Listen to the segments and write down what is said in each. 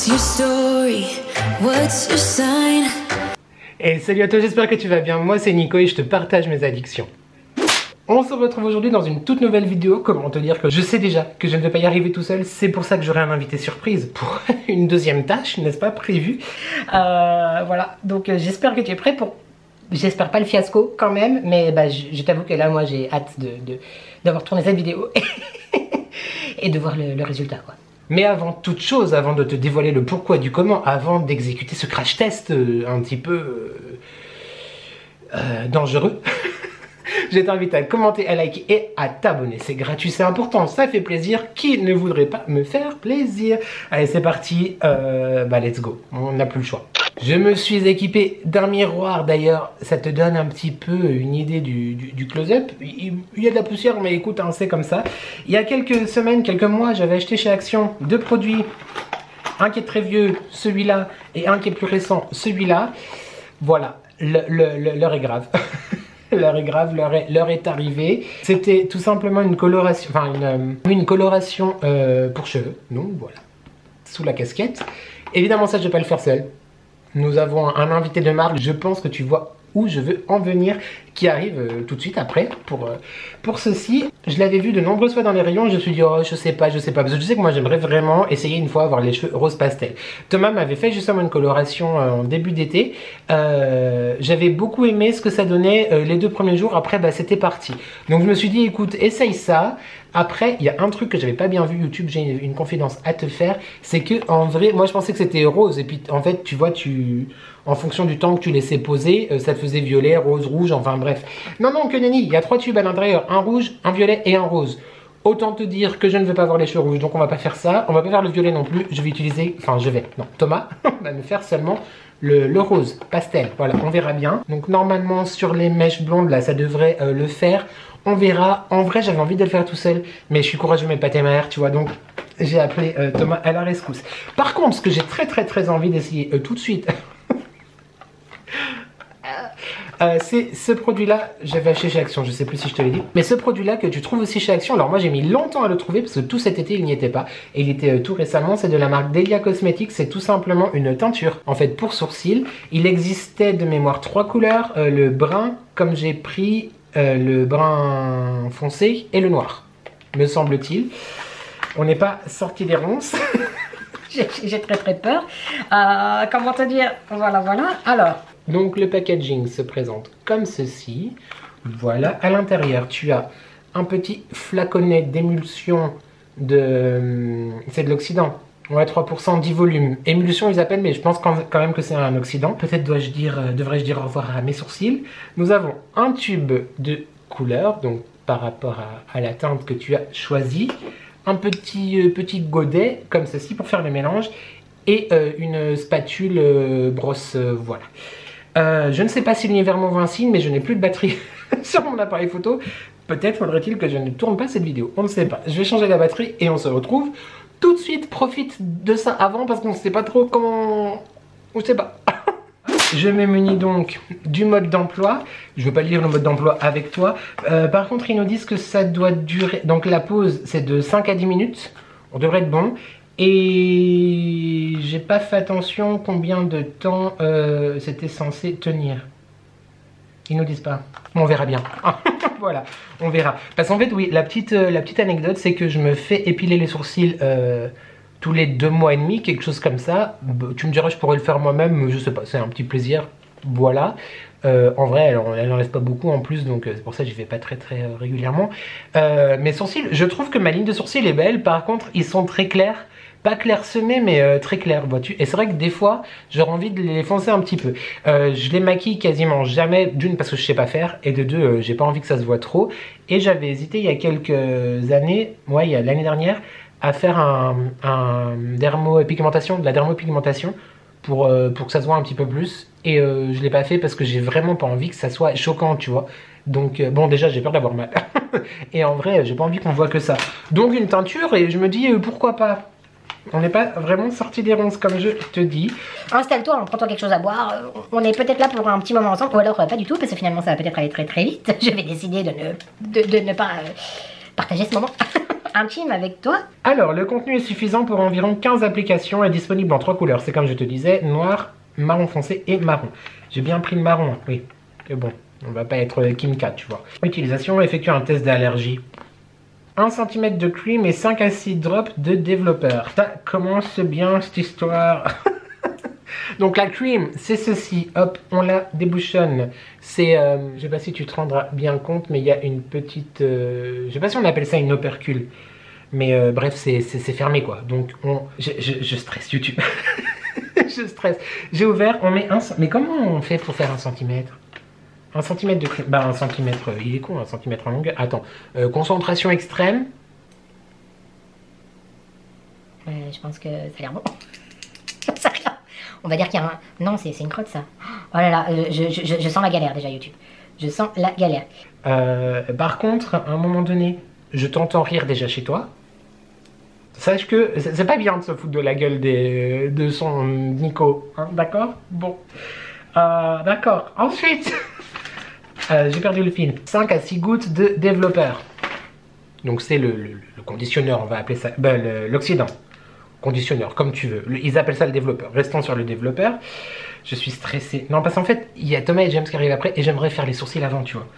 What's your story? What's your sign? Et salut à toi, j'espère que tu vas bien. Moi c'est Nico et je te partage mes addictions. On se retrouve aujourd'hui dans une toute nouvelle vidéo. Comment te dire que je sais déjà que je ne vais pas y arriver tout seul. C'est pour ça que j'aurai un invité surprise pour une deuxième tâche, n'est-ce pas, prévue. Voilà, donc j'espère que tu es prêt pour... J'espère pas le fiasco quand même, mais bah, je t'avoue que là, moi j'ai hâte d'avoir tourné cette vidéo et de voir le résultat, quoi. Mais avant toute chose, avant de te dévoiler le pourquoi du comment, avant d'exécuter ce crash test un petit peu dangereux, je t'invite à commenter, à liker et à t'abonner. C'est gratuit, c'est important, ça fait plaisir. Qui ne voudrait pas me faire plaisir? Allez, c'est parti, bah let's go, on n'a plus le choix. Je me suis équipé d'un miroir, d'ailleurs, ça te donne un petit peu une idée du close-up. Il y a de la poussière, mais écoute, hein, c'est comme ça. Il y a quelques semaines, quelques mois, j'avais acheté chez Action deux produits. Un qui est très vieux, celui-là, et un qui est plus récent, celui-là. Voilà, l'heure est grave. L'heure est grave, l'heure est arrivée. C'était tout simplement une coloration, enfin une coloration pour cheveux. Donc voilà, sous la casquette. Évidemment, ça, je ne vais pas le faire seul. Nous avons un invité de marque, je pense que tu vois où je veux en venir, qui arrive tout de suite après pour ceci. Je l'avais vu de nombreuses fois dans les rayons et je me suis dit oh je sais pas, parce que je sais que moi j'aimerais vraiment essayer une fois avoir les cheveux rose pastel. Thomas m'avait fait justement une coloration en début d'été. J'avais beaucoup aimé ce que ça donnait les 2 premiers jours, après bah, c'était parti. Donc je me suis dit écoute, essaye ça. Après, il y a un truc que j'avais pas bien vu YouTube, j'ai une confidence à te faire, c'est que en vrai, moi je pensais que c'était rose et puis en fait, tu vois, en fonction du temps que tu laissais poser, ça te faisait violet, rose, rouge, enfin bref. Non, que nenni, il y a 3 tubes à l'intérieur, un rouge, un violet et un rose. Autant te dire que je ne veux pas avoir les cheveux rouges, donc on va pas faire ça, on va pas faire le violet non plus, je vais utiliser, Thomas va me faire seulement le rose pastel, voilà, on verra bien. Donc normalement sur les mèches blondes là, ça devrait le faire. On verra. En vrai, j'avais envie de le faire tout seul, mais je suis courageux, mais pas tes mères, tu vois. Donc, j'ai appelé Thomas à la rescousse. Par contre, ce que j'ai très envie d'essayer tout de suite, c'est ce produit-là. J'avais acheté chez Action, je sais plus si je te l'ai dit. Mais ce produit-là que tu trouves aussi chez Action, alors moi j'ai mis longtemps à le trouver parce que tout cet été il n'y était pas. Et il était tout récemment, c'est de la marque Delia Cosmetics. C'est tout simplement une teinture, en fait, pour sourcils. Il existait de mémoire 3 couleurs. Le brun, comme j'ai pris... le brun foncé et le noir, me semble-t-il. On n'est pas sorti des ronces. J'ai très peur. Comment te dire? Voilà. Alors, donc le packaging se présente comme ceci. Voilà, à l'intérieur, tu as un petit flaconnet d'émulsion de... c'est de l'oxydant. Ouais, 3% 10 volumes. Émulsion, ils appellent, mais je pense quand même que c'est un oxydant. Peut-être devrais-je dire au revoir à mes sourcils. Nous avons un tube de couleur, donc par rapport à la teinte que tu as choisie. Un petit godet, comme ceci, pour faire le mélange. Et une spatule brosse, voilà. Je ne sais pas si l'univers m'envoie un signe, mais je n'ai plus de batterie sur mon appareil photo. Peut-être faudrait-il que je ne tourne pas cette vidéo. On ne sait pas. Je vais changer la batterie et on se retrouve tout de suite. Profite de ça avant parce qu'on ne sait pas trop comment... On ne sait pas. Je me munis donc du mode d'emploi. Je ne veux pas lire le mode d'emploi avec toi. Par contre, ils nous disent que ça doit durer... Donc la pause, c'est de 5 à 10 minutes. On devrait être bon. Et j'ai pas fait attention combien de temps c'était censé tenir. Ils nous disent pas. On verra bien. Voilà, on verra. Parce qu'en fait, oui, la petite anecdote, c'est que je me fais épiler les sourcils tous les 2 mois et demi, quelque chose comme ça. Tu me diras, je pourrais le faire moi-même, je sais pas, c'est un petit plaisir. Voilà. En vrai, elle n'enlève pas beaucoup en plus, donc c'est pour ça que j'y vais pas très régulièrement. Mes sourcils, je trouve que ma ligne de sourcils est belle. Par contre, ils sont très clairs. Pas clairsemés, mais très clairs, vois-tu. Et c'est vrai que des fois, j'aurais envie de les foncer un petit peu. Je les maquille quasiment jamais, d'une parce que je sais pas faire, et de deux, j'ai pas envie que ça se voit trop. Et j'avais hésité il y a quelques années, ouais, il y a l'année dernière, à faire de la dermopigmentation pour que ça se voit un petit peu plus. Et je l'ai pas fait parce que j'ai vraiment pas envie que ça soit choquant, tu vois. Donc bon, déjà j'ai peur d'avoir mal. Et en vrai, j'ai pas envie qu'on voit que ça. Donc une teinture, et je me dis pourquoi pas. On n'est pas vraiment sorti des ronces comme je te dis. Installe-toi, prends-toi quelque chose à boire. On est peut-être là pour un petit moment ensemble. Ou alors pas du tout, parce que finalement ça va peut-être aller très vite. Je vais décider de ne pas partager ce moment intime avec toi. Alors, le contenu est suffisant pour environ 15 applications et disponible en 3 couleurs. C'est comme je te disais, noir, marron foncé et marron. J'ai bien pris le marron, oui. Mais bon, on va pas être Kim K, tu vois. Utilisation, effectue un test d'allergie. 1 cm de cream et 5 à 6 drops de développeur. Ça commence bien cette histoire. Donc la cream, c'est ceci. Hop, on la débouchonne. C'est, je sais pas si tu te rendras bien compte, mais il y a une petite... je sais pas si on appelle ça une opercule. Mais bref, c'est fermé quoi. Donc je stresse YouTube. Je stresse. J'ai ouvert, on met un... Mais comment on fait pour faire 1 centimètre? 1 centimètre de crème. Bah 1 centimètre, il est con, 1 centimètre en longueur. Attends, concentration extrême. Je pense que ça a l'air bon. Ça a l'air- On va dire qu'il y a un... Non, c'est une crotte ça. Oh là là, je sens la galère déjà YouTube. Je sens la galère. Par contre, à un moment donné, je t'entends rire déjà chez toi. Sache que c'est pas bien de se foutre de la gueule de son Nico, hein, d'accord? Bon. D'accord. Ensuite, j'ai perdu le fil. 5 à 6 gouttes de développeur. Donc c'est le conditionneur, on va appeler ça, ben, l'oxydant. Conditionneur, comme tu veux. Ils appellent ça le développeur. Restons sur le développeur. Je suis stressé. Non, parce qu'en fait, il y a Thomas et James qui arrivent après et j'aimerais faire les sourcils avant, tu vois.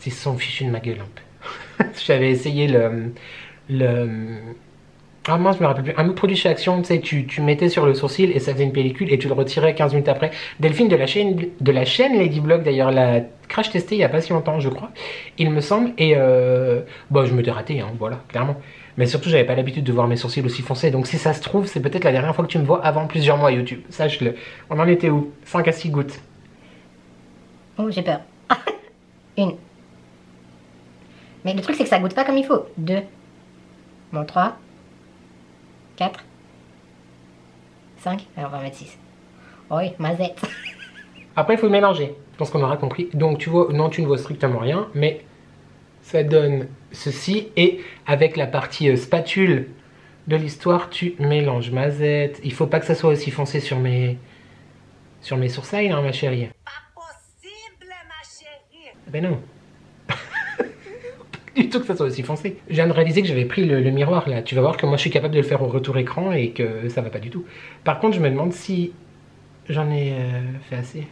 Ils se sont fichus de ma gueule un peu. J'avais essayé ah moi je me rappelle plus. Un autre produit chez Action, tu sais, tu mettais sur le sourcil et ça faisait une pellicule et tu le retirais 15 minutes après. Delphine de la chaîne Ladyblock d'ailleurs l'a crash testé il y a pas si longtemps je crois, il me semble. Et bon je me t'ai raté, hein, voilà, clairement. Mais surtout j'avais pas l'habitude de voir mes sourcils aussi foncés. Donc si ça se trouve c'est peut-être la dernière fois que tu me vois avant plusieurs mois YouTube. Sache-le. On en était où? 5 à 6 gouttes. Oh j'ai peur. 1. Mais le truc c'est que ça goûte pas comme il faut. 2. Bon 3. 4, 5, alors on va mettre 6. Oui, mazette. Après, il faut mélanger. Je pense qu'on aura compris. Donc, tu vois, non, tu ne vois strictement rien, mais ça donne ceci. Et avec la partie spatule de l'histoire, tu mélanges mazette. Il faut pas que ça soit aussi foncé sur mes sourcils, hein, ma chérie. Pas possible, ma chérie. Ben non. Du tout que ça soit aussi foncé. Je viens de réaliser que j'avais pris le miroir là. Tu vas voir que moi je suis capable de le faire au retour écran et que ça va pas du tout. Par contre, je me demande si j'en ai fait assez.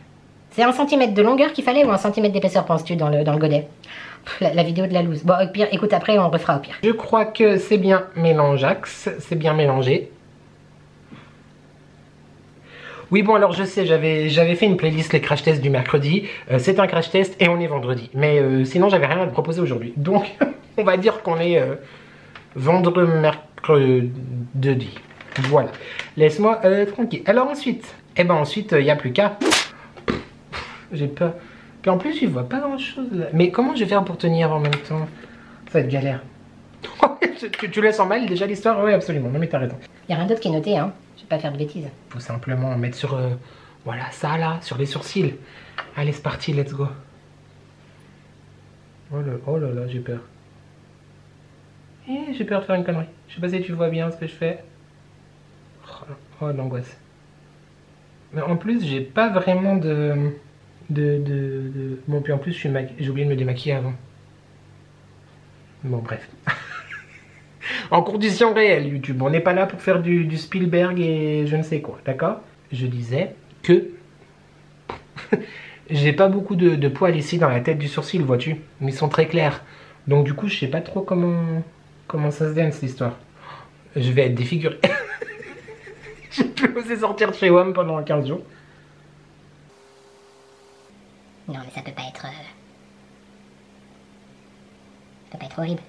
C'est 1 cm de longueur qu'il fallait ou 1 cm d'épaisseur, penses-tu, dans le godet? La vidéo de la loose. Bon, au pire, écoute, après on refera au pire. Je crois que c'est bien mélangeax, c'est bien mélangé. Oui, bon, alors je sais, j'avais fait une playlist les crash tests du mercredi. C'est un crash test et on est vendredi. Mais sinon, j'avais rien à te proposer aujourd'hui. Donc, on va dire qu'on est vendredi, mercredi. Voilà. Laisse-moi tranquille. Alors ensuite, ensuite, il n'y a plus qu'à... J'ai peur. Puis en plus, je vois pas grand-chose là. Mais comment je vais faire pour tenir en même temps? Ça va être galère. tu laisses en mal déjà l'histoire? Oui, absolument. Non mais t'as raison. Y a rien d'autre qui est noté, hein. Je vais pas faire de bêtises. Faut simplement mettre sur... voilà, ça là, sur les sourcils. Allez, c'est parti, let's go. Oh là là, j'ai peur. J'ai peur de faire une connerie. Je sais pas si tu vois bien ce que je fais. Oh, l'angoisse. Mais en plus, j'ai pas vraiment de... Bon, puis en plus, j'ai oublié de me démaquiller avant. Bon, bref. En conditions réelles, YouTube. On n'est pas là pour faire du Spielberg et je ne sais quoi, d'accord? Je disais que j'ai pas beaucoup de poils ici dans la tête du sourcil, vois-tu? Mais ils sont très clairs. Donc du coup, je sais pas trop comment ça se donne cette histoire. Je vais être défiguré. J'ai plus osé sortir de chez WAM pendant 15 jours. Non, mais ça peut pas être... Ça peut pas être horrible.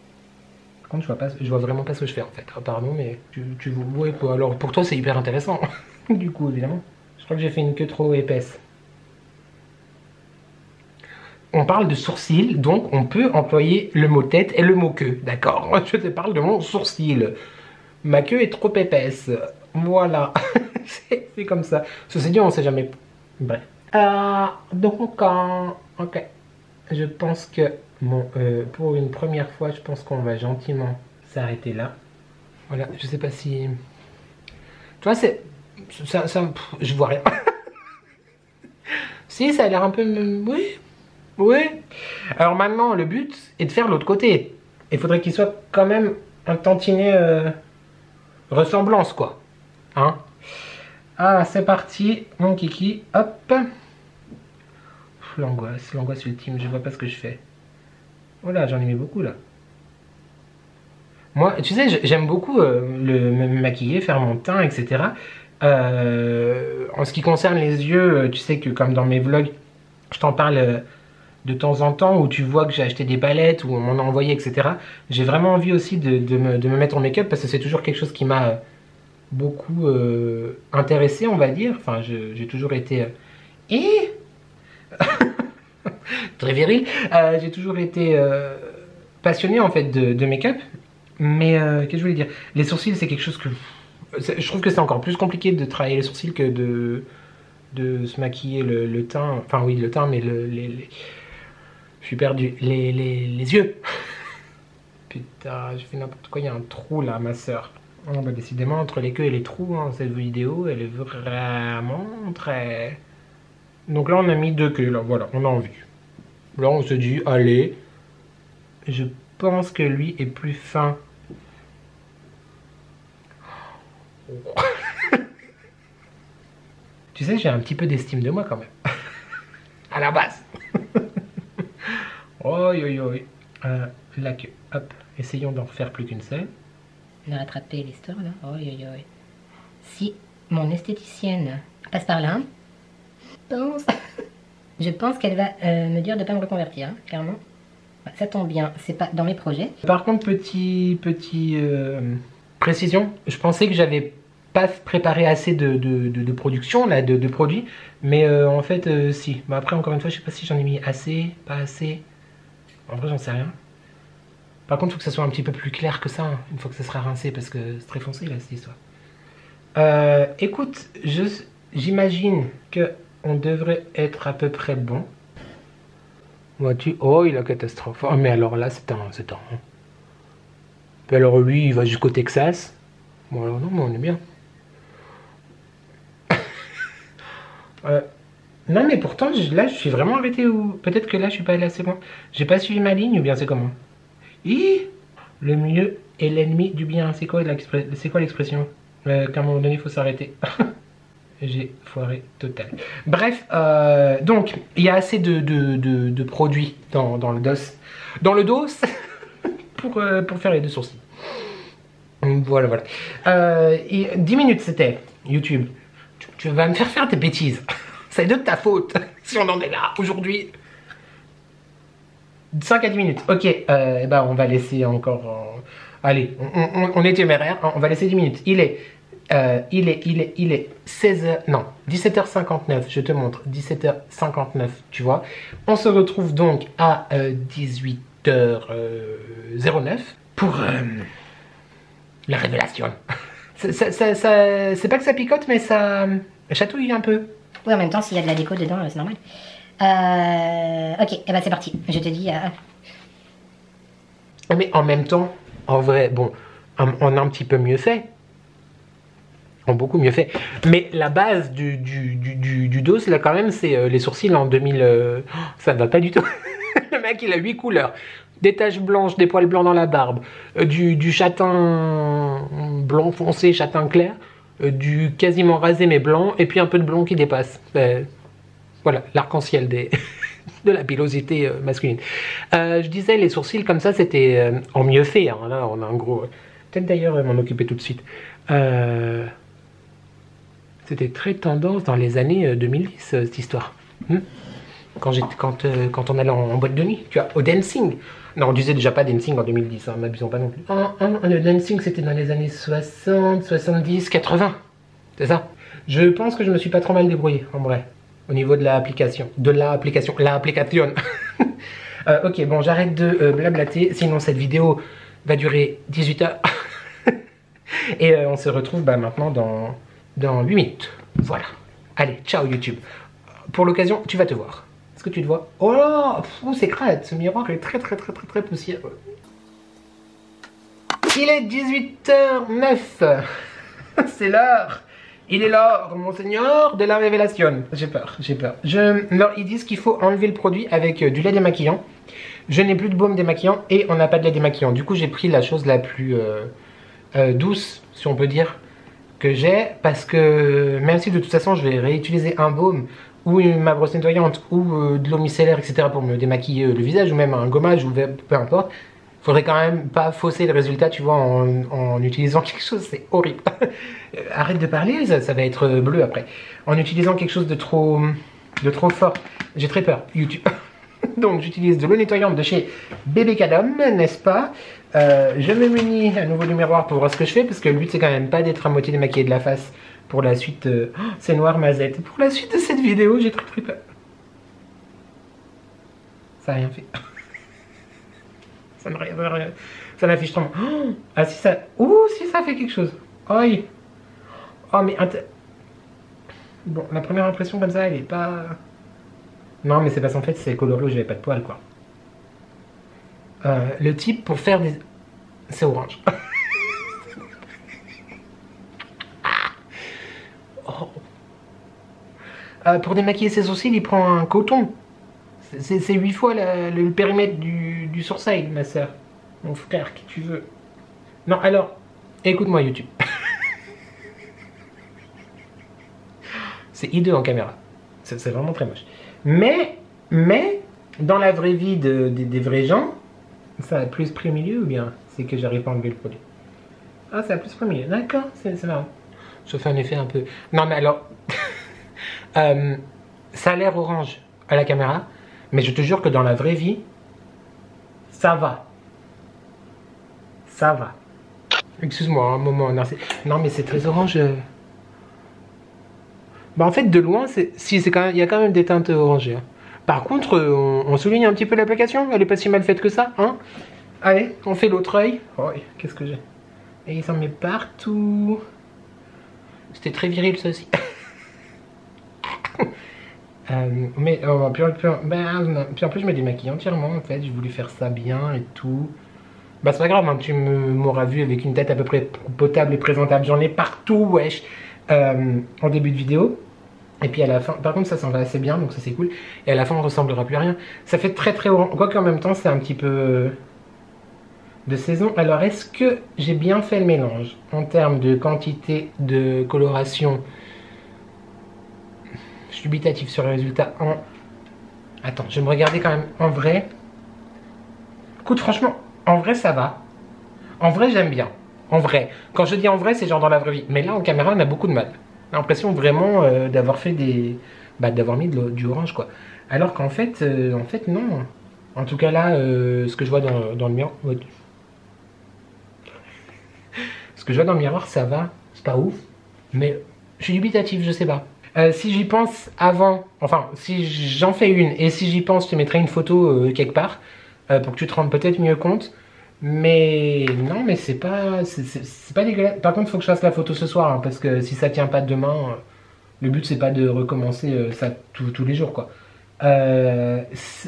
Par contre, je vois vraiment pas ce que je fais en fait. Ah, pardon, mais tu vois. Ouais, quoi. Alors pour toi, c'est hyper intéressant. Du coup, évidemment. Je crois que j'ai fait une queue trop épaisse. On parle de sourcils, donc on peut employer le mot tête et le mot queue, d'accord? Je te parle de mon sourcil. Ma queue est trop épaisse. Voilà. C'est comme ça. Ceci dit, on sait jamais. Bref. Donc, ok. Je pense que, bon, pour une première fois, je pense qu'on va gentiment s'arrêter là. Voilà, je sais pas si... Tu vois, c'est... Ça, je vois rien. Si, ça a l'air un peu... Oui. Oui. Alors maintenant, le but est de faire l'autre côté. Il faudrait qu'il soit quand même un tantinet ressemblance, quoi. Hein? Ah, c'est parti, mon kiki. Hop. L'angoisse ultime, je vois pas ce que je fais. Oh là, j'en ai mis beaucoup, là. Moi, tu sais, j'aime beaucoup me maquiller, faire mon teint, etc. En ce qui concerne les yeux, tu sais que comme dans mes vlogs, je t'en parle de temps en temps, où tu vois que j'ai acheté des palettes, où on m'en a envoyé, etc. J'ai vraiment envie aussi de me mettre en make-up, parce que c'est toujours quelque chose qui m'a beaucoup intéressé, on va dire. Enfin, j'ai toujours été... très viril. J'ai toujours été passionné, en fait, de make-up. Mais qu'est-ce que je voulais dire? Les sourcils, c'est quelque chose que... Je trouve que c'est encore plus compliqué de travailler les sourcils que de se maquiller le teint. Enfin oui, le teint, mais je suis perdu. Les yeux. Putain, j'ai fait n'importe quoi. Il y a un trou là, ma soeur. Oh, bah, décidément, entre les queues et les trous, hein, cette vidéo, elle est vraiment très... Donc là, on a mis 2 queues, là, voilà, on a envie. Là, on se dit, allez, je pense que lui est plus fin. Tu sais, j'ai un petit peu d'estime de moi quand même. À la base. Oi, oi, oi. La queue. Hop. Essayons d'en refaire plus qu'une seule. On a rattrapé l'histoire là. Oi, oi, oi. Si mon esthéticienne passe par là, je pense qu'elle va me dire de pas me reconvertir, hein, clairement. Ça tombe bien, c'est pas dans mes projets. Par contre, petit précision, je pensais que j'avais pas préparé assez de production, là, de produits, mais en fait, si. Bah, après, encore une fois, je sais pas si j'en ai mis assez, pas assez. En vrai, j'en sais rien. Par contre, il faut que ça soit un petit peu plus clair que ça, hein, une fois que ça sera rincé, parce que c'est très foncé, là, cette histoire. Écoute, j'imagine que on devrait être à peu près bon. Vois-tu? Oh, il a catastrophe. Oh, mais alors là, c'est un... Puis alors lui, il va jusqu'au Texas. Bon, alors non, mais on est bien. Non, mais pourtant, là, je suis vraiment arrêté où... Peut-être que là, je suis pas allé assez loin. J'ai pas suivi ma ligne, ou bien c'est comment? Le mieux est l'ennemi du bien. C'est quoi l'expression? Qu'à un moment donné, il faut s'arrêter. J'ai foiré total. Bref, donc, il y a assez de produits dans le dos. Dans le dos pour faire les 2 sourcils. Voilà, voilà. Et 10 minutes, c'était YouTube. Tu vas me faire des bêtises. C'est de ta faute, si on en est là, aujourd'hui. 5 à 10 minutes. Ok, ben, on va laisser encore... Allez, on est téméraire, hein, on va laisser 10 minutes. Il est 16h, non, 17h59, je te montre, 17h59, tu vois. On se retrouve donc à 18h09 pour la révélation. C'est pas que ça picote, mais ça chatouille un peu. Oui, en même temps, s'il y a de la déco dedans, c'est normal. Ok, et ben c'est parti. Je te dis... Mais en même temps, en vrai, bon, on a un petit peu mieux fait. Beaucoup mieux fait. Mais la base du dos, là, quand même, c'est les sourcils en 2000... ça ne va pas du tout. Le mec, il a 8 couleurs. Des taches blanches, des poils blancs dans la barbe, du châtain blanc foncé, châtain clair, du quasiment rasé mais blanc, et puis un peu de blond qui dépasse. Voilà, l'arc-en-ciel de la pilosité masculine. Je disais, les sourcils comme ça, c'était en mieux fait. Hein. Là, on a un gros... Peut-être d'ailleurs m'en occuper tout de suite. C'était très tendance dans les années 2010, cette histoire. Quand on allait en boîte de nuit, tu vois, au dancing. Non, on disait déjà pas dancing en 2010, hein, n'abusons pas non plus. Le dancing, c'était dans les années 60, 70, 80. C'est ça. Je pense que je me suis pas trop mal débrouillé, en vrai, au niveau de l'application. L'application. Ok, bon, j'arrête de blablater, sinon cette vidéo va durer 18 heures. Et on se retrouve maintenant dans 8 minutes. Voilà. Allez, ciao YouTube. Pour l'occasion, tu vas te voir. Est-ce que tu te vois? Oh là, c'est crade. Ce miroir est très poussiéreux. Il est 18h09. C'est l'heure. Il est l'heure, monseigneur, de la révélation. J'ai peur. Alors, ils disent qu'il faut enlever le produit avec du lait démaquillant. Je n'ai plus de baume démaquillant et on n'a pas de lait démaquillant. Du coup, j'ai pris la chose la plus douce, si on peut dire, que j'ai. Parce que même si de toute façon, je vais réutiliser un baume ou ma brosse nettoyante ou de l'eau micellaire, etc. pour me démaquiller le visage ou même un gommage ou peu importe, faudrait quand même pas fausser le résultat, tu vois, en utilisant quelque chose, c'est horrible. Arrête de parler, ça va être bleu après. En utilisant quelque chose de trop fort, j'ai très peur, YouTube. Donc j'utilise de l'eau nettoyante de chez Bébé Cadom, n'est-ce pas? Je me munis à nouveau du miroir pour voir ce que je fais, parce que le but c'est quand même pas d'être à moitié démaquillé de la face pour la suite. Oh, c'est noir mazette. Pour la suite de cette vidéo, j'ai très peur. Ça n'a rien fait. Ça n'affiche trop. Oh, ah si ça. Ouh, si ça fait quelque chose. Aïe. Oh mais bon, la première impression comme ça, elle est pas. Non, mais c'est parce qu'en fait, c'est coloré où j'avais pas de poils, quoi. Le type pour faire des. C'est orange. Oh. Pour démaquiller ses sourcils, il prend un coton. C'est 8 fois le périmètre du sourcil, ma soeur. Mon frère, qui tu veux. Non, alors, écoute-moi, YouTube. C'est hideux en caméra. C'est vraiment très moche. Mais, dans la vraie vie des vrais gens, ça a plus pris au milieu ou bien c'est que j'arrive pas à enlever le produit? Ah, ça a plus pris au milieu. D'accord, c'est marrant. Ça fait un effet un peu... Non, mais alors... ça a l'air orange à la caméra, mais je te jure que dans la vraie vie, ça va. Ça va. Excuse-moi, un moment. Non, mais c'est très orange. Bah en fait, de loin, il y a quand même des teintes orangées. Hein. Par contre, on souligne un petit peu l'application. Elle est pas si mal faite que ça, hein. Allez, on fait l'autre œil. Oh, qu'est-ce que j'ai? Et il s'en met partout. C'était très viril, ça aussi. Mais puis en plus je me démaquille entièrement en fait, j'ai voulu faire ça bien et tout. Bah c'est pas grave, hein, tu m'auras vu avec une tête à peu près potable et présentable, j'en ai partout, wesh, en début de vidéo. Et puis à la fin, par contre ça s'en va assez bien, donc ça c'est cool. Et à la fin on ressemblera plus à rien. Ça fait très orange, quoi qu'en même temps c'est un petit peu de saison. Alors est-ce que j'ai bien fait le mélange en termes de quantité de coloration? Je suis dubitatif sur le résultat en... Attends, je vais me regarder quand même en vrai. Écoute, franchement, en vrai, ça va. En vrai, j'aime bien. En vrai. Quand je dis en vrai, c'est genre dans la vraie vie. Mais là, en caméra, on a beaucoup de mal. L'impression vraiment d'avoir fait des... Bah, d'avoir mis du orange, quoi. Alors qu'en fait, non. En tout cas, là, ce que je vois dans le miroir... Ce que je vois dans le miroir, ça va. C'est pas ouf. Mais je suis dubitatif, je sais pas. Si j'y pense avant, enfin si j'en fais une et si j'y pense, je te mettrai une photo quelque part pour que tu te rendes peut-être mieux compte. Mais non, mais c'est pas dégueulasse. Par contre, il faut que je fasse la photo ce soir hein, parce que si ça tient pas demain, le but c'est pas de recommencer ça tous les jours quoi.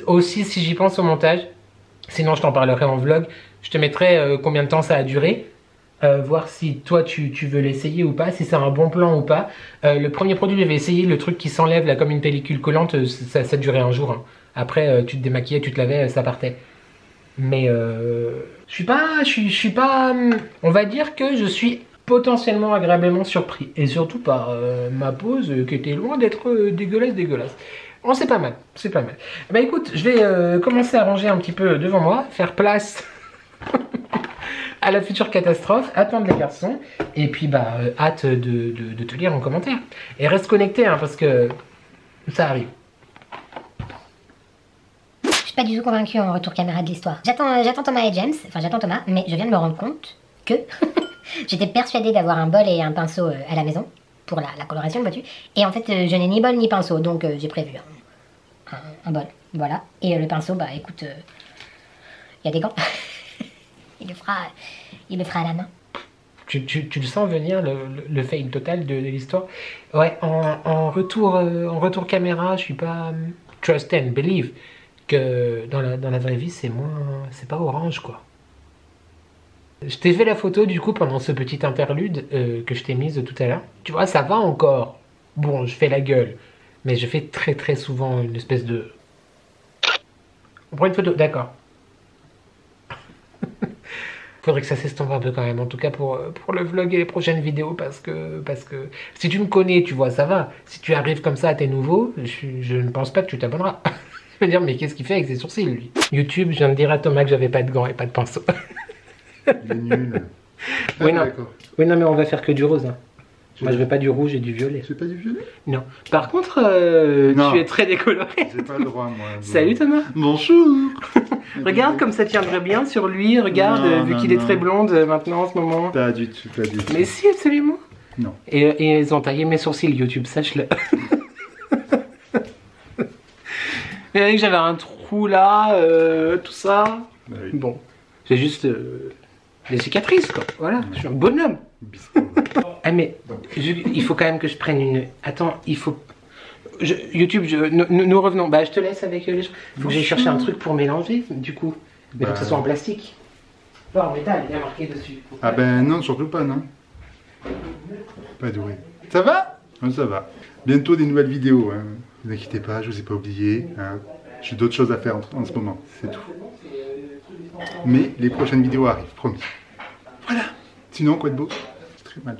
Aussi, si j'y pense au montage, sinon je t'en parlerai en vlog, je te mettrai combien de temps ça a duré. Voir si toi tu veux l'essayer ou pas, si c'est un bon plan ou pas. Le premier produit j'avais essayé, le truc qui s'enlève là comme une pellicule collante, ça durait un jour. Hein. Après tu te démaquillais, tu te lavais, ça partait. Mais je suis pas, on va dire que je suis potentiellement agréablement surpris. Et surtout par ma pose qui était loin d'être dégueulasse. Bon, c'est pas mal, c'est pas mal. Bah écoute, je vais commencer à ranger un petit peu devant moi, faire place à la future catastrophe, attendre les garçons, et puis bah hâte de te lire en commentaire. Et reste connecté, hein, parce que ça arrive. Je suis pas du tout convaincue en retour caméra de l'histoire. J'attends Thomas et James, enfin j'attends Thomas, mais je viens de me rendre compte que j'étais persuadée d'avoir un bol et un pinceau à la maison, pour la coloration, vois-tu. Et en fait, je n'ai ni bol ni pinceau, donc j'ai prévu un bol, voilà. Et le pinceau, bah écoute, il y a des gants. Il le fera à la main. Tu le sens venir, le fail total de l'histoire. Ouais, en retour caméra, je suis pas... Trust and believe que dans la vraie vie, c'est pas orange, quoi. Je t'ai fait la photo, du coup, pendant ce petit interlude que je t'ai mise tout à l'heure. Tu vois, ça va encore. Bon, je fais la gueule. Mais je fais très souvent une espèce de... On prend une photo, d'accord. Faudrait que ça s'estompe un peu quand même, en tout cas pour le vlog et les prochaines vidéos, parce que si tu me connais, tu vois, ça va. Si tu arrives comme ça à tes nouveaux, je ne pense pas que tu t'abonneras. Je veux dire, mais qu'est-ce qu'il fait avec ses sourcils, lui? YouTube, je viens de dire à Thomas que j'avais pas de gants et pas de pinceau. Il est nul. Oui, non. D'accord. Oui, non, mais on va faire que du rose. Hein. Moi, je veux pas du rouge et du violet. C'est pas du violet? Non. Par contre, Non. tu es très décoloré. J'ai pas le droit, moi. Salut Thomas. Bonjour. Regarde comme ça tiendrait bien sur lui. Regarde, Non, vu non, qu'il est non. très blonde maintenant en ce moment. Pas du tout, pas du tout. Mais si, absolument. Non. Et ils ont taillé mes sourcils YouTube, sache-le. Et avec que j'avais un trou là, tout ça. Bah oui. Bon, j'ai juste des cicatrices quoi. Voilà, je suis un bonhomme. Biscotte. Ah mais il faut quand même que je prenne une. Attends, il faut. YouTube, nous revenons. Bah je te laisse avec les choses. Il faut que j'aille chercher un truc pour mélanger du coup. Mais faut que ce soit en plastique. Non, en métal, il y a marqué dessus. Ah ben non, surtout pas, non. Pas doué. Ça va? Oui, ça va. Bientôt des nouvelles vidéos, hein. Ne vous inquiétez pas, je vous ai pas oublié. Hein. J'ai d'autres choses à faire en ce moment, c'est tout. Mais les prochaines vidéos arrivent, promis. Voilà. Sinon, quoi de beau? C'est très mal.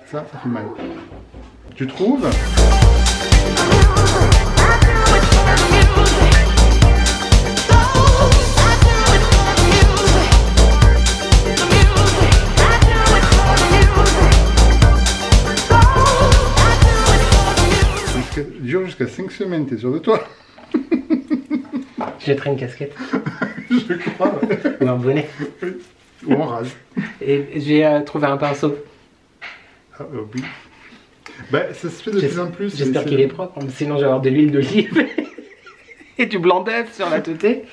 Ça fait mal. Tu trouves? Dure jusqu'à 5 semaines, t'es sûr de toi? Je mettrai une casquette. Je crois. Ou un bonnet. Ou en rase. Et j'ai trouvé un pinceau. Ah oui. Bah ça se fait de plus en plus. J'espère qu'il est propre, hein, sinon je vais avoir de l'huile d'olive et du blanc d'œuf sur la teuté.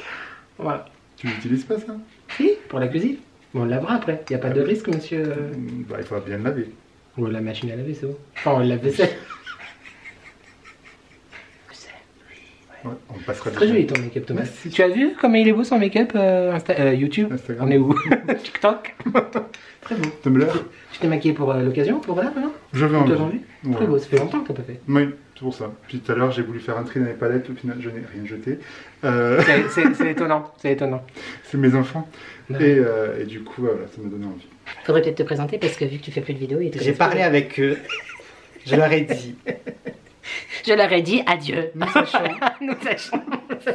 Voilà. Tu n'utilises pas ça? Si, pour la cuisine. Bon, on le lavera après. Il n'y a pas de risque, monsieur. Bah il faudra bien le laver. Ou la machine à laver, c'est bon. Enfin, le lave-vaisselle. Ouais, on passera Très bien. joli ton make-up, Thomas. Merci. Tu as vu comment il est beau son make-up YouTube? Instagram. On est où? TikTok. Très beau. Tumblr. Tu t'es maquillé pour l'occasion, pour là maintenant? J'avais Pour envie. aujourd'hui? Ouais. Très beau, ça fait longtemps que t'as pas fait. Oui, c'est pour ça. Puis tout à l'heure j'ai voulu faire un tri dans les palettes, au final je n'ai rien jeté. C'est étonnant, c'est étonnant. C'est mes enfants. Non. Et du coup, voilà, ça m'a donné envie. Faudrait peut-être te présenter parce que vu que tu fais plus de vidéos, il est très J'ai parlé avec eux. Je leur ai dit Je leur ai dit adieu. nous sachons Nous sachons.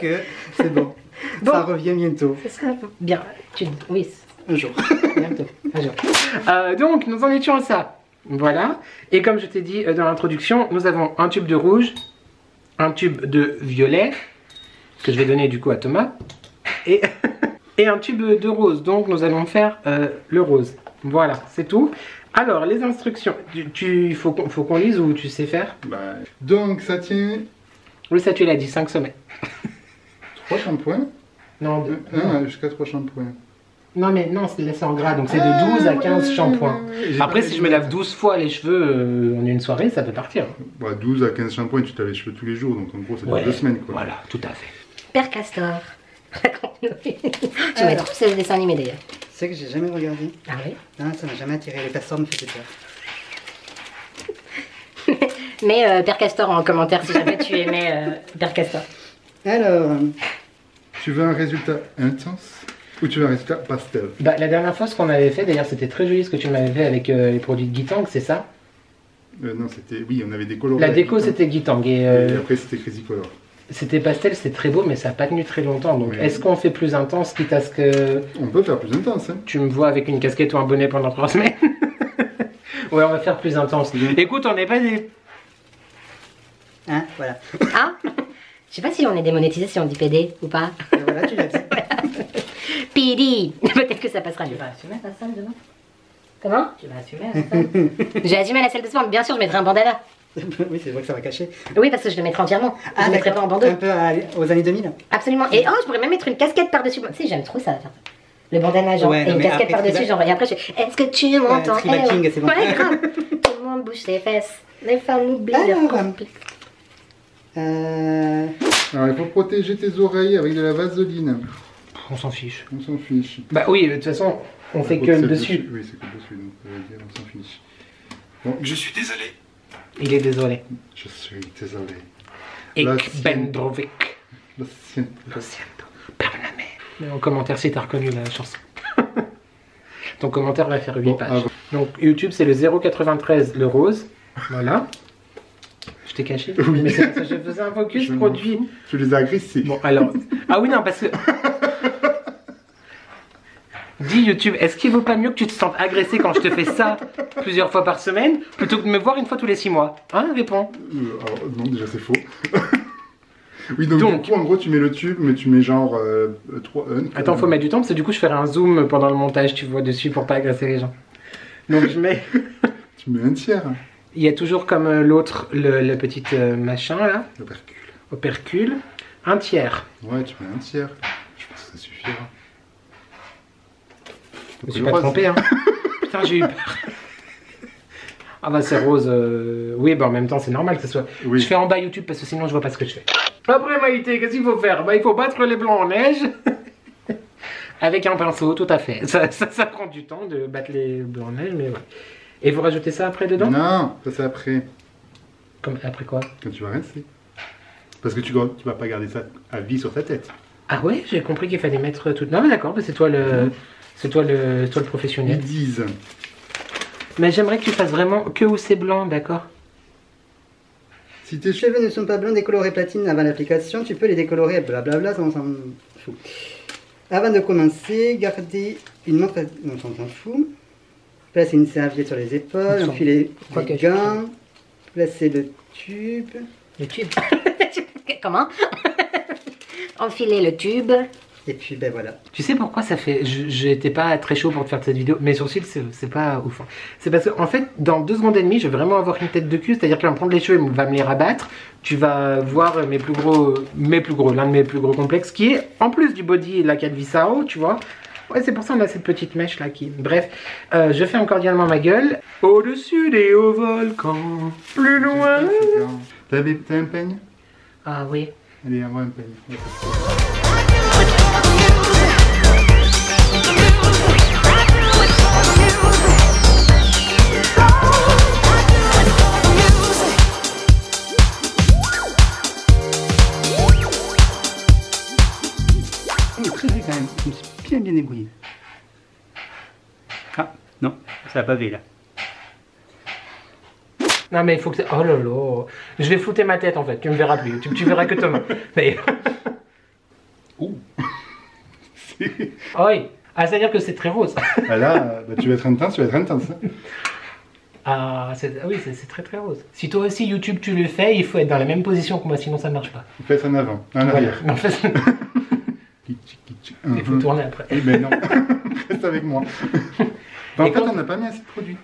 que c'est bon. Bon. Ça revient bientôt. C'est ça. Bien. Oui, Un jour. bientôt. Un jour. Donc, nous en étions à ça. Voilà. Et comme je t'ai dit dans l'introduction, nous avons un tube de rouge, un tube de violet, que je vais donner du coup à Thomas, et, et un tube de rose. Donc, nous allons faire le rose. Voilà, c'est tout. Alors, les instructions. Il faut qu'on lise ou tu sais faire? Bah, donc ça tient Oui, ça tu l'as dit, 5 sommets. 3 shampoings. Non, Jusqu'à 3 shampoings. non mais non, c'est laissé en gras, donc c'est de 12 à 15 shampoings. Après, si je me lave 12 fois les cheveux en une soirée, ça peut partir. Bah, 12 à 15 shampoings, tu te laves les cheveux tous les jours, donc en gros ça dure Ouais, 2 semaines quoi. Voilà, tout à fait. Père Castor. J'aimais trop ce dessin animé d'ailleurs. C'est que j'ai jamais regardé. Ah oui. Non, ça m'a jamais attiré. Les personnes me faisaient peur. Mais Père Castor en commentaire si jamais tu aimais Père Castor. Alors, Tu veux un résultat intense ou tu veux un résultat pastel? Bah, la dernière fois, ce qu'on avait fait, d'ailleurs, c'était très joli ce que tu m'avais fait avec les produits de Guitang, c'est ça? Non, c'était. Oui, on avait des colorés. La déco, c'était Guitang et Et après, c'était Crazy Color. c'était pastel, c'était très beau, mais ça n'a pas tenu très longtemps. Donc, Oui. est-ce qu'on fait plus intense, quitte à ce que On peut faire plus intense, hein. tu me vois avec une casquette ou un bonnet pendant 3 semaines? Ouais, on va faire plus intense. Écoute, on n'est pas des... hein, voilà. Ah. Je sais pas si on est démonétisé si on dit PD ou pas. Et voilà, tu l'as dit. PD. Peut-être que ça passera mieux. Tu vas assumer ta salle demain? Comment? Tu vas assumer la salle? J'ai assumé la salle de sport, mais bien sûr je mettrai un bandana. Oui, c'est vrai que ça va cacher. Oui, parce que je le mettrai entièrement. Je le mettrai pas en bandeau. Un peu aux années 2000. Absolument. Et oh, je pourrais même mettre une casquette par-dessus. Tu sais, j'aime trop ça. Le bandana, genre, Ouais, et non, une mais casquette après, par-dessus, genre, et après je fais est-ce que tu m'entends? Tribal Eh, King, ouais. c'est bon. Ouais, grave. Tout le monde bouge ses fesses. Les femmes oublient leur Alors, complexe. Alors, il faut protéger tes oreilles avec de la vaseline. On s'en fiche. On s'en fiche. Bah oui, de toute façon, on fait que C'est le dessus. Oui, c'est que le dessus, donc ça veut dire on s'en fiche. Bon, Je suis désolé. Il est désolé. je suis désolé. Ik L'ancienne. ben Drovik. L'ancienne. Lo siento. Perdóname. Mais en commentaire si t'as reconnu la chanson. Ton commentaire va faire 8 Bon, pages. Donc YouTube, c'est le 0,93, le rose. Voilà. Je t'ai caché. Oui. Mais c'est parce que je faisais un focus Je m'en produit. fous. Tu les as agressés. Bon, alors. Ah oui, non, parce que. Dis YouTube, est-ce qu'il vaut pas mieux que tu te sentes agressé quand je te fais ça plusieurs fois par semaine plutôt que de me voir une fois tous les 6 mois? Hein, réponds. Alors, non, déjà c'est faux. Oui, donc, Donc. du coup, en gros, tu mets le tube, mais tu mets genre 3 Attends, faut mettre du temps parce que du coup, je ferai un zoom pendant le montage, tu vois, dessus pour pas agresser les gens. Donc, je mets. Tu mets un tiers. Il y a toujours comme l'autre, le petit machin là, L'opercule. opercule, un tiers. Ouais, tu mets un tiers. Je pense que ça suffira. Je me suis pas trompé, hein. Putain, j'ai eu peur. Ah bah c'est rose. Oui, bah en même temps, c'est normal que ce soit. Oui. Je fais en bas YouTube parce que sinon je vois pas ce que je fais. Après Maïté, qu'est-ce qu'il faut faire? Bah il faut battre les blancs en neige. Avec un pinceau, tout à fait. Ça prend du temps de battre les blancs en neige, mais ouais. Et vous rajoutez ça après dedans? Non, ça c'est après. Comme, après quoi? Quand tu vas rincer. Parce que tu vas pas garder ça à vie sur ta tête. Ah ouais, j'ai compris qu'il fallait mettre tout. Non mais d'accord, bah, c'est toi le. C'est toi le professionnel. Ils disent. Mais j'aimerais que tu fasses vraiment que où c'est blanc, d'accord? Si tes Tes cheveux ne sont pas blancs, décolorés platine avant l'application, tu peux les décolorer, blablabla, ça on s'en fout. Avant de commencer, gardez une montre, on s'en fout. Placez une serviette sur les épaules, enfilez Quoi les que je gants, placez le tube. Le tube. Comment? Enfiler le tube. Et puis ben voilà. Tu sais pourquoi ça fait. J'étais pas très chaud pour te faire cette vidéo. Mes sourcils, c'est pas ouf. Hein. C'est parce qu'en fait, dans 2 secondes et demie, je vais vraiment avoir une tête de cul. C'est-à-dire qu'il va me prendre les cheveux et va me les rabattre. Tu vas voir l'un de mes plus gros complexes, qui est en plus du body et de la calvissao, tu vois. Ouais, c'est pour ça qu'on a cette petite mèche là qui. Bref, je ferme cordialement ma gueule. Au-dessus des hauts volcans, plus loin. T'as un peigne? Ah oui. Allez, envoie un peigne. Quand même, je me suis bien débrouillé. Ah, non, ça a bavé là. Non mais il faut que... Oh là là. Je vais flouter ma tête en fait. Tu me verras plus. Tu verras que Thomas. Mais... Ouh. Oh oui. Ah, c'est-à-dire que c'est très rose. Ah là, bah, tu vas être intense, hein. Ah oui, c'est très très rose. Si toi aussi YouTube tu le fais, il faut être dans la même position que moi, sinon ça marche pas. Fais ça en avant, en arrière. Mais en fait, il faut tourner après. Eh ben non, reste avec moi. En Et fait, quand- on n'a pas mis assez de produit.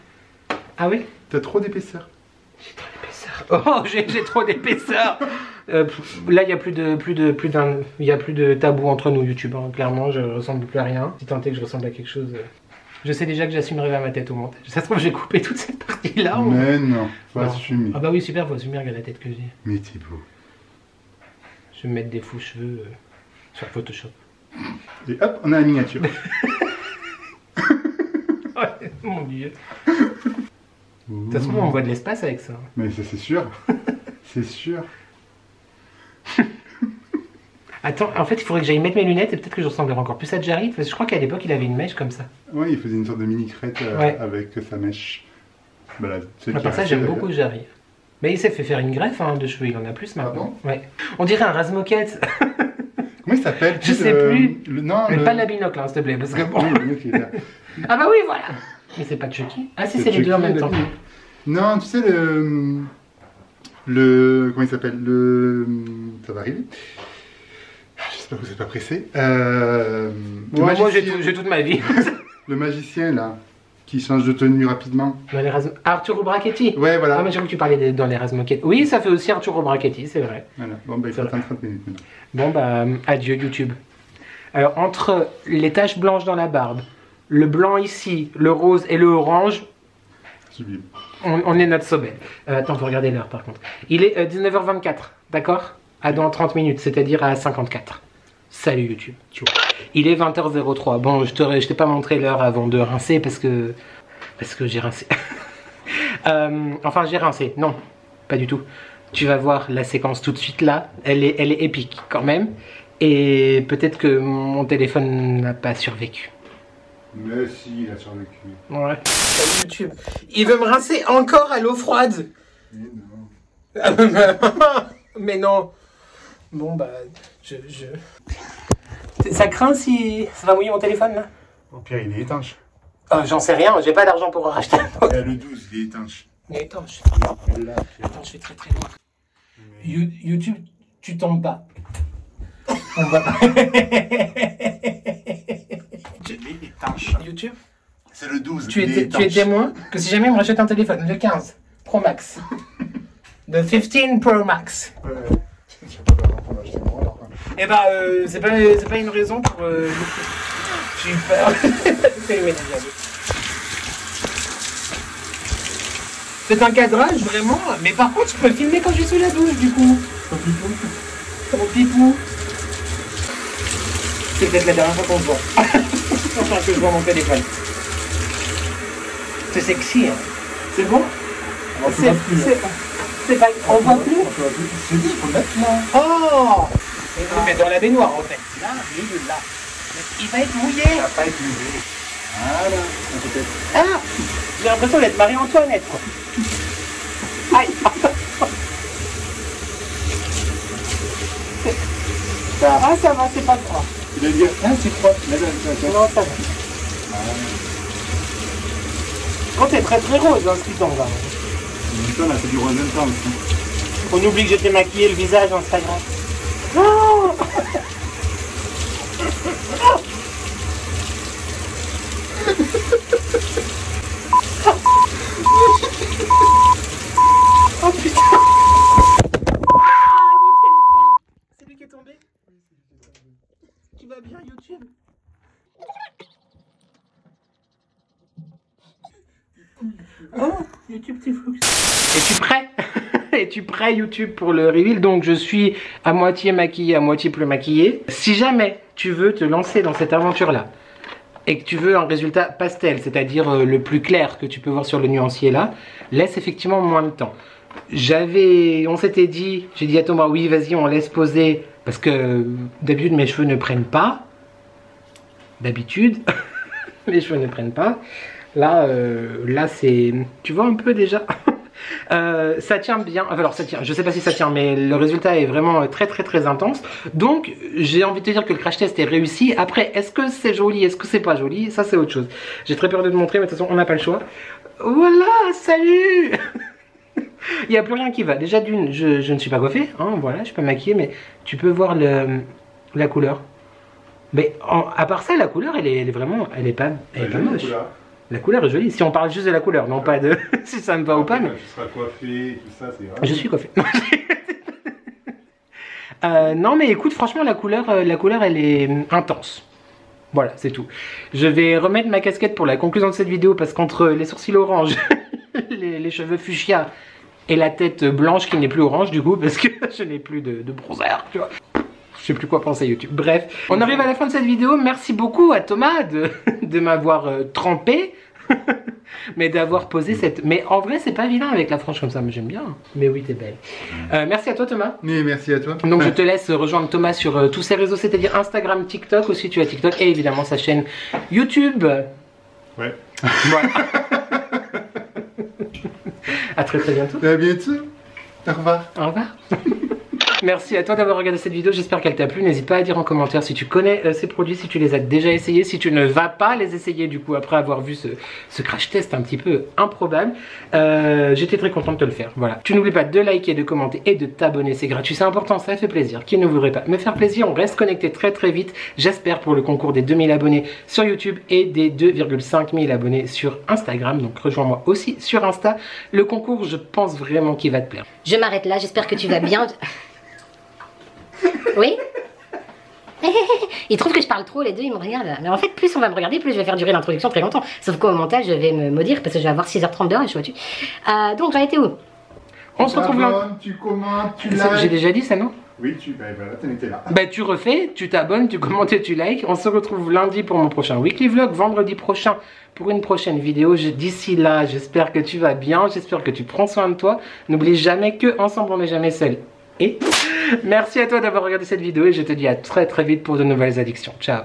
Ah oui? T'as trop d'épaisseur. Oh, j'ai trop d'épaisseur. Là, il y a plus de tabou entre nous YouTube. Hein. Clairement, je ressemble plus à rien. Si tant est que je ressemble à quelque chose, je sais déjà que j'assumerai vers ma tête au montage. Ça se trouve, j'ai coupé toute cette partie-là. Mais non, faut Non. assumer. Ah bah oui, super, faut assumer regarde la tête que j'ai. Mais t'es beau. Je vais me mettre des faux cheveux sur Photoshop. Et hop, on a la miniature. Ouais, mon dieu. De toute façon, on voit de l'espace avec ça. Mais ça, c'est sûr. C'est sûr. Attends, en fait, il faudrait que j'aille mettre mes lunettes et peut-être que je ressemblerai encore plus à Jarry. Parce que je crois qu'à l'époque, il avait une mèche comme ça. Ouais, il faisait une sorte de mini crête Ouais. avec sa mèche. Bah, là, celle À qui part est ça, restée, j'aime beaucoup d'ailleurs. Jarry. Mais il s'est fait faire une greffe hein, de cheveux, il en a plus maintenant. Ah Ouais. On dirait un rase-moquette. Comment il s'appelle? Je sais plus. Non, Mais pas la binocle, hein, s'il te plaît. Parce que bon. Oui, le mec, il est là. Ah bah oui, voilà. Mais c'est pas Chucky. Ah si, c'est les deux en même temps. Non, tu sais, comment il s'appelle? Ça va arriver. J'espère que vous n'êtes pas pressé. Moi, j'ai toute ma vie. Le magicien, là, qui change de tenue rapidement. Dans les Arturo Brachetti. Ouais, voilà. Ah, mais j'avoue que tu parlais dans les Razmoquettes. Oui, ça fait aussi Arturo Brachetti, c'est vrai. Voilà. Bon, bah, il faut C'est attendre 30 minutes maintenant. Bon, bah, adieu YouTube. Alors, entre les taches blanches dans la barbe, le blanc ici, le rose et le orange, Sublime. on est notre sommet. Attends, faut regarder l'heure par contre. Il est 19h24, d'accord? À dans 30 minutes, c'est-à-dire à 54. Salut YouTube. Ciao. Il est 20h03. Bon, je t'ai pas montré l'heure avant de rincer parce que j'ai rincé. Enfin, j'ai rincé. Non, pas du tout. Tu vas voir la séquence tout de suite là. Elle est épique quand même. Et peut-être que mon téléphone n'a pas survécu. Mais si, il a survécu. Ouais. Salut YouTube. Il veut me rincer encore à l'eau froide. Mais non. Mais non. Bon bah, Ça craint si ça va mouiller mon téléphone là? Au pire, il est étanche. J'en sais rien, j'ai pas d'argent pour en racheter un autre. Le 12, il est étanche. Il est étanche. Elle l'a. Attends, je fais très très loin. YouTube, tu tombes pas. On va pas. Il est étanche. YouTube, C'est le 12, tu il est es étanche. témoin que si jamais il me rachète un téléphone, le 15 Pro Max, le 15 Pro Max, Ouais. Je sais pas comment on va acheter moi, alors. eh bah c'est pas une raison pour... J'ai eu peur. C'est le ménage. C'est un cadrage vraiment, mais par contre je peux filmer quand je suis sous la douche du coup. Trop pipou. C'est peut-être la dernière fois qu'on se voit. Enfin que je vois mon téléphone. C'est sexy hein. C'est bon? On peut pas plus. C'est pas... On voit plus? On peut plus. C'est dit, il faut le mettre là. Oh! Il faut le mettre dans la baignoire en fait. Là, là. Il va être mouillé. Il va pas être mouillé. Voilà, peut-être. Ah! J'ai l'impression d'être Marie-Antoinette quoi. Aïe! Ah ça va, c'est pas froid. Il va dire, ah c'est froid. Non, ça va. Quand t'es très très rose hein, ce qui tombe là. En même temps, là, c'est du rose même temps aussi. On oublie que j'étais maquillé le visage Instagram. Oh! Oh putain! Ah mon téléphone! C'est lui qui est tombé? Tu vas bien YouTube? Oh, YouTube t'es fou. Es-tu prêt? Es-tu prêt YouTube pour le reveal? Donc je suis à moitié maquillée, à moitié plus maquillée. Si jamais tu veux te lancer dans cette aventure là et que tu veux un résultat pastel, c'est-à-dire le plus clair que tu peux voir sur le nuancier là, laisse effectivement moins de temps. On s'était dit, j'ai dit à Thomas oui vas-y on laisse poser parce que d'habitude mes cheveux ne prennent pas. D'habitude mes cheveux ne prennent pas. Là, là c'est, tu vois un peu déjà. Ça tient bien, alors ça tient, je sais pas si ça tient mais le résultat est vraiment très très très intense. Donc j'ai envie de te dire que le crash test est réussi. Après est-ce que c'est joli, est-ce que c'est pas joli, ça c'est autre chose. J'ai très peur de te montrer mais de toute façon on n'a pas le choix. Voilà, salut. Il n'y a plus rien qui va. Déjà d'une, je ne suis pas coiffée, hein, voilà, je suis pas maquillée mais tu peux voir la couleur. Mais à part ça la couleur elle est vraiment, elle est pas moche. La couleur est jolie, si on parle juste de la couleur, non pas de si ça me va ou pas. Mais... Tu seras coiffé, tout ça, c'est vrai. Je suis coiffé. Non mais écoute, franchement la couleur elle est intense. Voilà, c'est tout. Je vais remettre ma casquette pour la conclusion de cette vidéo parce qu'entre les sourcils orange, les cheveux fuchsia et la tête blanche qui n'est plus orange du coup parce que je n'ai plus de bronzer, tu vois. Je sais plus quoi penser YouTube. Bref, on arrive à la fin de cette vidéo. Merci beaucoup à Thomas de m'avoir trempé. Mais d'avoir posé cette... Mais en vrai, c'est pas vilain avec la frange comme ça. Mais j'aime bien. Mais oui, t'es belle. Merci à toi Thomas. Mais merci à toi. Donc je te laisse rejoindre Thomas sur tous ses réseaux, c'est-à-dire Instagram, TikTok. Aussi tu as TikTok et évidemment sa chaîne YouTube. Ouais. Voilà. À très très bientôt. À bientôt. Au revoir. Au revoir. Merci à toi d'avoir regardé cette vidéo, j'espère qu'elle t'a plu. N'hésite pas à dire en commentaire si tu connais ces produits, si tu les as déjà essayés, si tu ne vas pas les essayer du coup après avoir vu ce crash test un petit peu improbable. J'étais très content de te le faire, voilà. Tu n'oublies pas de liker, de commenter et de t'abonner, c'est gratuit, c'est important, ça fait plaisir. Qui ne voudrait pas me faire plaisir, on reste connecté très très vite, j'espère pour le concours des 2000 abonnés sur YouTube et des 2,5 000 abonnés sur Instagram. Donc rejoins-moi aussi sur Insta. Le concours, je pense vraiment qu'il va te plaire. Je m'arrête là, j'espère que tu vas bien. Oui. Ils trouvent que je parle trop, les deux, ils me regardent. Mais en fait, plus on va me regarder, plus je vais faire durer l'introduction très longtemps. Sauf qu'au montage, je vais me maudire parce que je vais avoir 6h30 d'heure et je suis au-dessus. Donc j'en étais où? On se retrouve là. Tu commentes, tu J'ai likes. déjà dit ça, non? Oui, voilà, t'en étais là. Bah tu refais, tu t'abonnes, tu commentes et tu likes. On se retrouve lundi pour mon prochain weekly vlog, vendredi prochain pour une prochaine vidéo. D'ici là, j'espère que tu vas bien, j'espère que tu prends soin de toi. N'oublie jamais que ensemble on n'est jamais seul. Et merci à toi d'avoir regardé cette vidéo et je te dis à très très vite pour de nouvelles addictions. Ciao.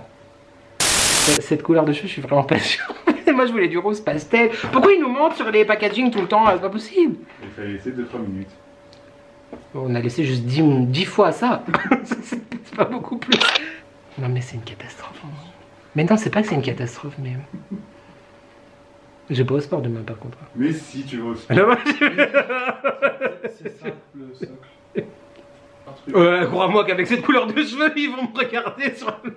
Cette couleur de cheveux, je suis vraiment pas sûr. Moi, je voulais du rose pastel. Pourquoi ils nous mentent sur les packaging tout le temps? C'est pas possible. Il fallait laisser 2-3 minutes. On a laissé juste 10 fois ça. C'est pas beaucoup plus. Non, mais c'est une catastrophe. Mais non, c'est pas que c'est une catastrophe, mais. Je vais pas au sport demain, par contre. Mais si tu vas au sport. C'est simple, le socle. Crois-moi qu'avec cette couleur de cheveux, ils vont me regarder sur le.